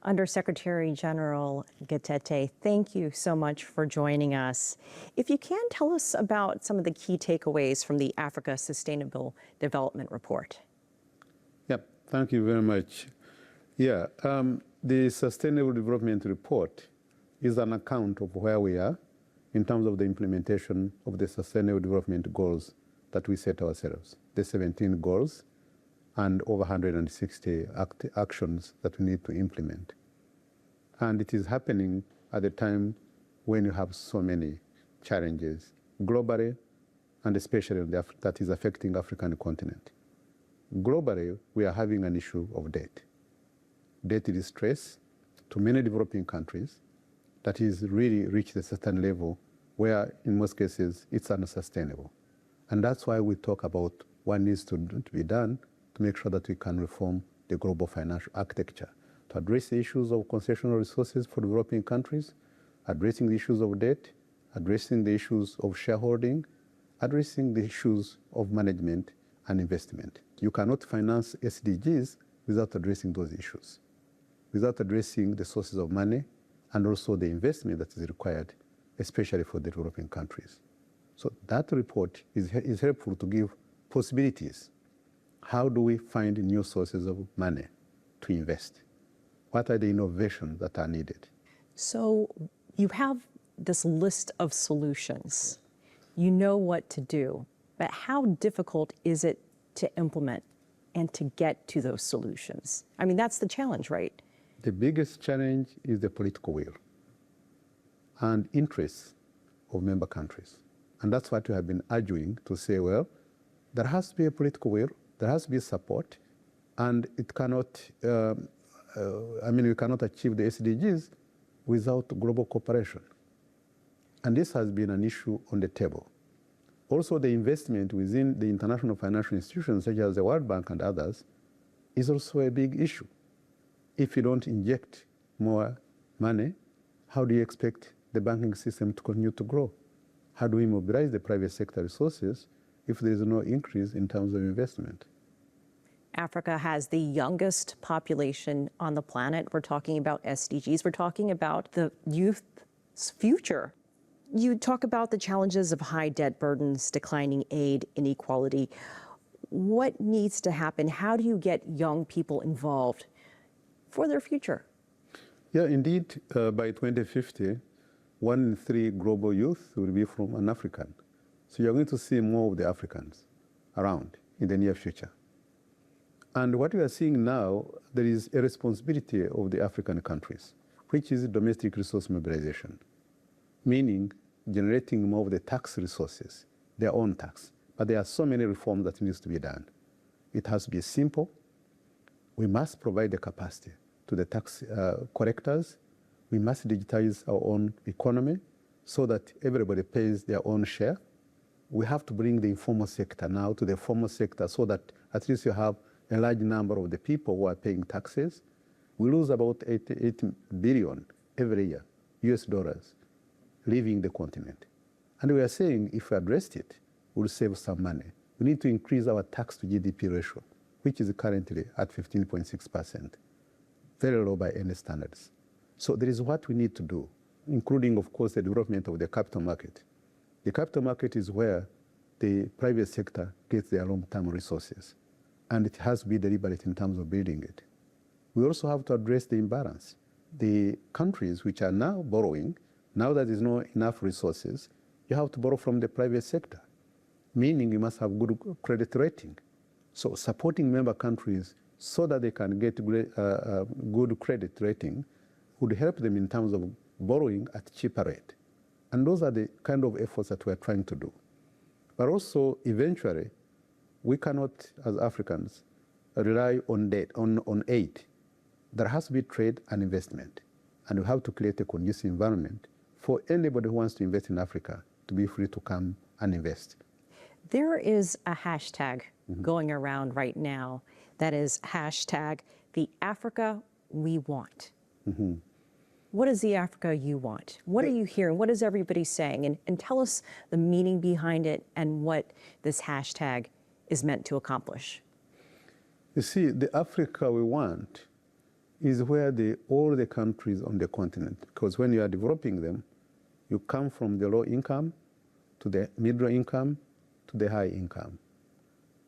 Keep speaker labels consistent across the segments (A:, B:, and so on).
A: Undersecretary General Gatete, thank you so much for joining us. If you can, tell us about some of the key takeaways from the Africa Sustainable Development Report.
B: Yep, thank you very much. Yeah, the Sustainable Development Report is an account of where we are in terms of the implementation of the Sustainable Development Goals that we set ourselves, the 17 goals and over 160 actions that we need to implement. And it is happening at a time when you have so many challenges globally and especially that is affecting the African continent. Globally, we are having an issue of debt. Debt is stress to many developing countries that is really reached a certain level where in most cases it's unsustainable. And that's why we talk about what needs to be done to make sure that we can reform the global financial architecture, to address the issues of concessional resources for developing countries, addressing the issues of debt, addressing the issues of shareholding, addressing the issues of management and investment. You cannot finance SDGs without addressing those issues, without addressing the sources of money and also the investment that is required, especially for the developing countries. So that report is helpful to give possibilities. How do we find new sources of money to invest? What are the innovations that are needed?
A: So you have this list of solutions. You know what to do, but how difficult is it to implement and to get to those solutions? I mean, that's the challenge, right?
B: The biggest challenge is the political will and interests of member countries. And that's what we have been arguing to say, well, there has to be a political will, there has to be support, and it cannot, we cannot achieve the SDGs without global cooperation. And this has been an issue on the table. Also, the investment within the international financial institutions, such as the World Bank and others, is also a big issue. If you don't inject more money, how do you expect the banking system to continue to grow? How do we mobilize the private sector resources if there is no increase in terms of investment?
A: Africa has the youngest population on the planet. We're talking about SDGs. We're talking about the youth's future. You talk about the challenges of high debt burdens, declining aid, inequality. What needs to happen? How do you get young people involved for their future?
B: Yeah, indeed, by 2050, 1 in 3 global youth will be from an African. So you're going to see more of the Africans around in the near future. And what we are seeing now, there is a responsibility of the African countries, which is domestic resource mobilization, meaning generating more of the tax resources, their own tax. But there are so many reforms that needs to be done. It has to be simple. We must provide the capacity to the tax collectors. We must digitize our own economy so that everybody pays their own share. We have to bring the informal sector now to the formal sector so that at least you have a large number of the people who are paying taxes. We lose about 88 billion every year, US dollars, leaving the continent. And we are saying if we addressed it, we'll save some money. We need to increase our tax to GDP ratio, which is currently at 15.6%, very low by any standards. So there is what we need to do, including, of course, the development of the capital market. The capital market is where the private sector gets their long-term resources, and it has to be deliberate in terms of building it. We also have to address the imbalance. The countries which are now borrowing, now that there is not enough resources, you have to borrow from the private sector, meaning you must have good credit rating. So supporting member countries so that they can get good credit rating would help them in terms of borrowing at cheaper rate. And those are the kind of efforts that we're trying to do. But also, eventually, we cannot, as Africans, rely on debt, on aid. There has to be trade and investment. And we have to create a conducive environment for anybody who wants to invest in Africa to be free to come and invest.
A: There is a hashtag going around right now that is hashtag the Africa we want. What is the Africa you want? What are you hearing? What is everybody saying? And tell us the meaning behind it and what this hashtag is meant to accomplish.
B: You see, the Africa we want is where all the countries on the continent, because when you are developing them, you come from the low income to the middle income to the high income.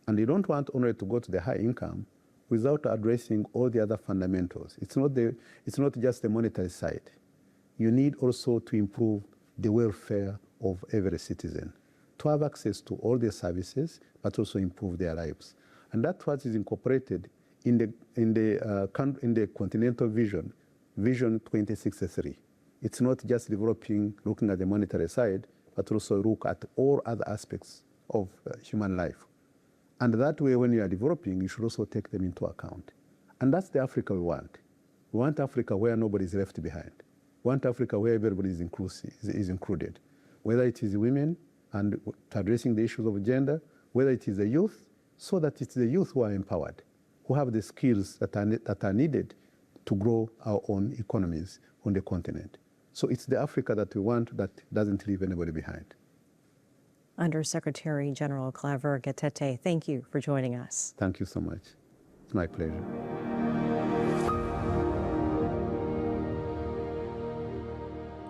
B: And you don't want only to go to the high income without addressing all the other fundamentals. It's not just the monetary side. You need also to improve the welfare of every citizen, to have access to all the services, but also improve their lives. And that's what is incorporated in the continental vision, Vision 2063. It's not just looking at the monetary side, but also look at all other aspects of human life. And that way, when you are developing, you should also take them into account. And that's the Africa we want. We want Africa where nobody is left behind. We want Africa where everybody is included, whether it is women and addressing the issues of gender, whether it is the youth, so that it's the youth who are empowered, who have the skills that are needed to grow our own economies on the continent. So it's the Africa that we want that doesn't leave anybody behind.
A: Undersecretary General Claver Gatete, thank you for joining us.
B: Thank you so much. It's my pleasure.